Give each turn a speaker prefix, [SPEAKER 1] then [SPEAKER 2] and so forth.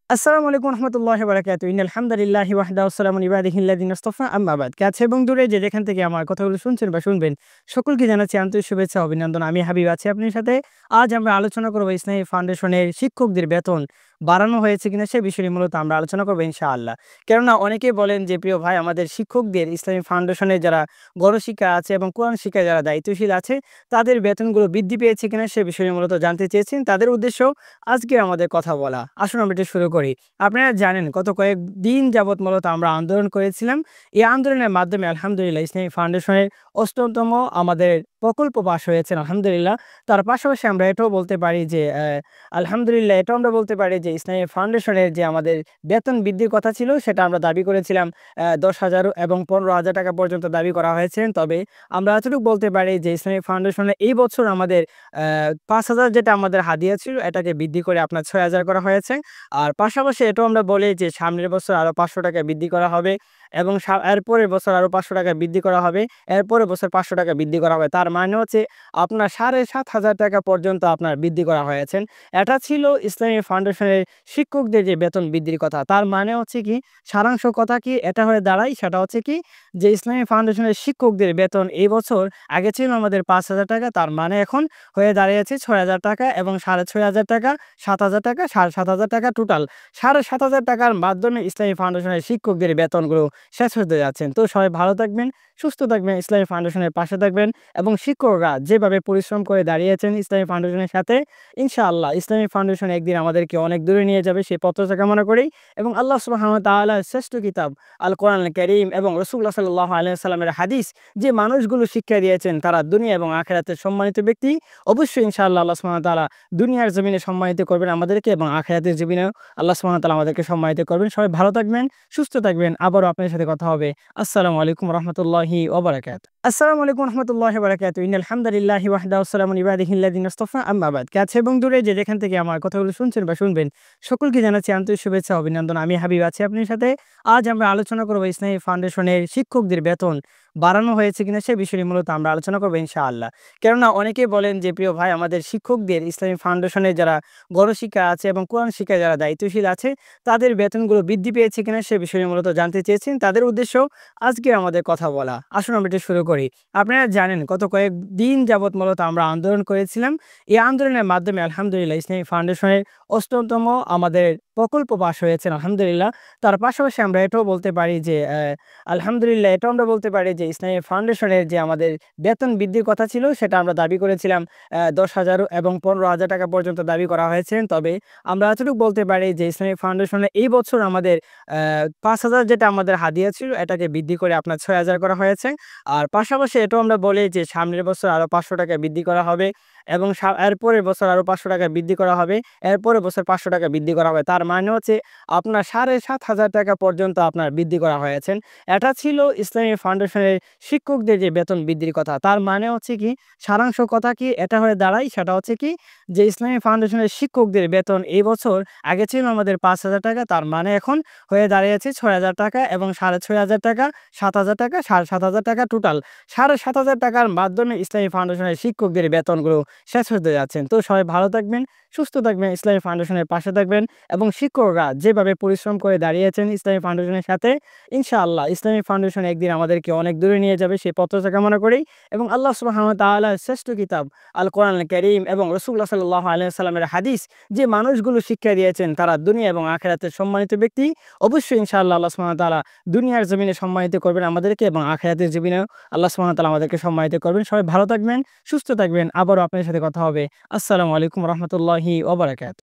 [SPEAKER 1] আসসালামু আলাইকুম রহমতুল্লাহি ওয়া বারাকাতুহু। ইন্নাল হামদালিল্লাহি ওয়াহদাহু ওয়াসসালামু ইবাদিহিল্লাযিনা ইসতাফা আম্মা বাদ। কাছে এবং দূরে যে যেখান থেকে আমার কথাগুলো শুনছেন বা শুনবেন সকলকে জানাচ্ছি আন্তরিক শুভেচ্ছা ও অভিনন্দন। আমি হাবিব আছি আপনার সাথে। আজ আমরা আলোচনা করব ইসলামী ফাউন্ডেশনের শিক্ষকদের বেতন বাড়ানো হয়েছে কিনা সে বিষয়ে মূলত আমরা আলোচনা করব ইনশাআল্লাহ। কেননা অনেকেই বলেন যে প্রিয় ভাই আমাদের শিক্ষকদের ইসলামী ফাউন্ডেশনের যারা গণশিক্ষা আছে এবং কোরআন শিক্ষায় যারা দায়িত্বশীল আছে তাদের বেতনগুলো বৃদ্ধি পেয়েছে কিনা সে বিষয়ে মূলত জানতে চেয়েছেন। তাদের উদ্দেশ্য আজকে আমাদের কথা বলা। আসুন আমরা এটা শুরু করি। আপনারা জানেন গত কয়েকদিন যাবৎ মূলত আমরা আন্দোলন করেছিলাম। এই আন্দোলনের মাধ্যমে আলহামদুলিল্লাহ ইসলামী ফাউন্ডেশনের ৮ম আমাদের প্রকল্প পাস হয়েছে আলহামদুলিল্লাহ। তার পাশাপাশি আমরা এটাও বলতে পারি যে আলহামদুলিল্লাহ এটাও আমরা বলতে পারি যে ইসলামী ফাউন্ডেশনের যে আমাদের বেতন বৃদ্ধির কথা ছিল সেটা আমরা দাবি করেছিলাম ১০,০০০ এবং ১৫,০০০ টাকা পর্যন্ত দাবি করা হয়েছে। তবে আমরা এতটুকু বলতে পারি যে ইসলামী ফাউন্ডেশনে এই বছর আমাদের ৫,০০০ যেটা আমাদের হাদিয়া ছিল এটাকে বৃদ্ধি করে আপনার ৬,০০০ করা হয়েছে। আর পাশাপাশি এটাও আমরা বলি যে সামনের বছর আরও ৫০০ টাকা বৃদ্ধি করা হবে এবং এরপরের বছর আরও ৫০০ টাকা বৃদ্ধি করা হবে, এরপরের বছর ৫০০ টাকা বৃদ্ধি করা হবে। তার মানে হচ্ছে আপনার ৭,৫০০ টাকা পর্যন্ত আপনার বৃদ্ধি করা হয়েছে। এটা ছিল ইসলামী ফাউন্ডেশনের শিক্ষকদের যে বেতন বৃদ্ধির কথা। তার মানে হচ্ছে কি, সারাংশ কথা কি এটা হয়ে দাঁড়ায়, সেটা হচ্ছে কি যে ইসলামী ফাউন্ডেশনের শিক্ষকদের বেতন এই বছর আগে ছিল আমাদের ৫,০০০ টাকা, তার মানে এখন হয়ে দাঁড়িয়েছে ৬,০০০ টাকা এবং ৬,৫০০ টাকা, ৭,০০০ টাকা, ৭,৫০০ টাকা, টোটাল ৭,৫০০ টাকার মাধ্যমে ইসলামী ফাউন্ডেশনের শিক্ষকদের বেতনগুলো শেষ হতে যাচ্ছেন। তো সবাই ভালো থাকবেন, সুস্থ থাকবেন, ইসলামী ফাউন্ডেশনের পাশে থাকবেন এবং শিক্ষকরা যেভাবে পরিশ্রম করে দাঁড়িয়েছেন ইসলামী ফাউন্ডেশনের সাথে, ইনশাআল্লাহ ইসলামী ফাউন্ডেশন একদিন আমাদেরকে অনেক দূরে নিয়ে যাবে সেই প্রত্যাশা কামনা করি এবং আল্লাহ সুবহানাহু ওয়া তাআলার শ্রেষ্ঠ কিতাব আল কোরআনুল কারীম এবং রাসূলুল্লাহ সাল্লাল্লাহু আলাইহি ওয়াসাল্লামের হাদিস যে মানুষগুলো শিক্ষা দিয়েছেন তারা দুনিয়া এবং আখিরাতের সম্মানিত ব্যক্তি। অবশ্যই ইনশাআল্লাহ আল্লাহ সুবহানাহু ওয়া তাআলা দুনিয়ার জমিনে সম্মানিত করবেন আমাদেরকে এবং আখিরাতের জীবনেও আল্লাহ সুবহানাহু ওয়া তাআলা আমাদেরকে সম্মানিত করবেন। সবাই ভালো থাকবেন, সুস্থ থাকবেন। আবারও আপনার সাথে কথা হবে। আসসালামু আলাইকুম রহমতুল্লাহি ওয়া বারাকাতুহু। আসসালামু আলাইকুম রহমতুল্লাহি ওয়া বারাকাতুহু। ইন্নাল হামদালিল্লাহি ওয়াহদাহু ওয়াসসালামু ইবাদিহিল্লাযিনা ইসতাফা আম্মা বাদ। কাছে এবং দূরে যে যেখান থেকে আমার কথাগুলো শুনছেন বা শুনবেন সকলকে জানাচ্ছি আন্তরিক শুভেচ্ছা ও অভিনন্দন। আমি হাবিব আছি আপনার সাথে। আজ আমরা আলোচনা করব ইসলামী ফাউন্ডেশনের শিক্ষকদের বেতন বাড়ানো হয়েছে কিনা সে বিষয়ে মূলত আমরা আলোচনা করব ইনশাআল্লাহ। কেননা অনেকেই বলেন যে প্রিয় ভাই আমাদের শিক্ষকদের ইসলামী ফাউন্ডেশনের যারা গণশিক্ষা আছে এবং কোরআন শিক্ষায় যারা দায়িত্বশীল আছে তাদের বেতনগুলো বৃদ্ধি পেয়েছে কিনা সে বিষয়ে মূলত জানতে চেয়েছেন। তাদের উদ্দেশ্য আজকে আমাদের কথা বলা। আসুন আমরা এটা শুরু করি। আপনারা জানেন গত কয়েকদিন যাবৎ মূলত আমরা আন্দোলন করেছিলাম। এই আন্দোলনের মাধ্যমে আলহামদুলিল্লাহ ইসলামী ফাউন্ডেশনের ৮ম আমাদের প্রকল্প পাস হয়েছে আলহামদুলিল্লাহ। তার পাশাপাশি আমরা এটাও বলতে পারি যে আলহামদুলিল্লাহ এটাও আমরা বলতে পারি যে ইসলামী ফাউন্ডেশনের যে আমাদের বেতন বৃদ্ধির কথা ছিল সেটা আমরা দাবি করেছিলাম ১০,০০০ এবং ১৫,০০০ টাকা পর্যন্ত দাবি করা হয়েছে। তবে আমরা এতটুকু বলতে পারি যে ইসলামী ফাউন্ডেশনে এই বছর আমাদের ৫,০০০ যেটা আমাদের হাদিয়া ছিল এটাকে বৃদ্ধি করে আপনার ৬,০০০ করা হয়েছে। আর পাশাপাশি এটাও আমরা বলি যে সামনের বছর আরও ৫০০ টাকা বৃদ্ধি করা হবে এবং এরপরের বছর আরও ৫০০ টাকা বৃদ্ধি করা হবে, এরপরের বছর ৫০০ টাকা বৃদ্ধি করা হবে। তার মানে হচ্ছে আপনার ৭,৫০০ টাকা পর্যন্ত আপনার বৃদ্ধি করা হয়েছে। এটা ছিল ইসলামী ফাউন্ডেশনের শিক্ষকদের যে বেতন বৃদ্ধির কথা। তার মানে হচ্ছে কি, সারাংশ কথা কি এটা হয়ে দাঁড়ায়, সেটা হচ্ছে কি যে ইসলামী ফাউন্ডেশনের শিক্ষকদের বেতন এই বছর আগে ছিল আমাদের ৫,০০০ টাকা, তার মানে এখন হয়ে দাঁড়িয়েছে ৬,০০০ টাকা এবং ৬,৫০০ টাকা, ৭,০০০ টাকা, ৭,৫০০ টাকা, টোটাল ৭,৫০০ টাকার মাধ্যমে ইসলামী ফাউন্ডেশনের শিক্ষকদের বেতনগুলো শেষ হতে যাচ্ছেন। তো সবাই ভালো থাকবেন, সুস্থ থাকবেন, ইসলামী ফাউন্ডেশনের পাশে থাকবেন এবং শিক্ষকরা যেভাবে পরিশ্রম করে দাঁড়িয়েছেন ইসলামী ফাউন্ডেশনের সাথে, ইনশাআল্লাহ ইসলামী ফাউন্ডেশন একদিন আমাদেরকে অনেক দূরে নিয়ে যাবে সেই প্রত্যাশা কামনা করি এবং আল্লাহ সুবহানাহু ওয়া তাআলার শ্রেষ্ঠ কিতাব আল কোরআনুল কারীম এবং রাসূলুল্লাহ সাল্লাল্লাহু আলাইহি ওয়াসাল্লামের হাদিস যে মানুষগুলো শিক্ষা দিয়েছেন তারা দুনিয়া এবং আখিরাতের সম্মানিত ব্যক্তি। অবশ্যই ইনশাআল্লাহ আল্লাহ সুবহানাহু ওয়া তাআলা দুনিয়ার জমিনে সম্মানিত করবেন আমাদেরকে এবং আখিরাতের জীবনেও আল্লাহ সুবহানাহু ওয়া তাআলা আমাদেরকে সম্মানিত করবেন। সবাই ভালো থাকবেন, সুস্থ থাকবেন। আবারও আপনার সাথে কথা হবে। আসসালামু আলাইকুম রহমতুল্লাহি ওয়া বারাকাতুহু।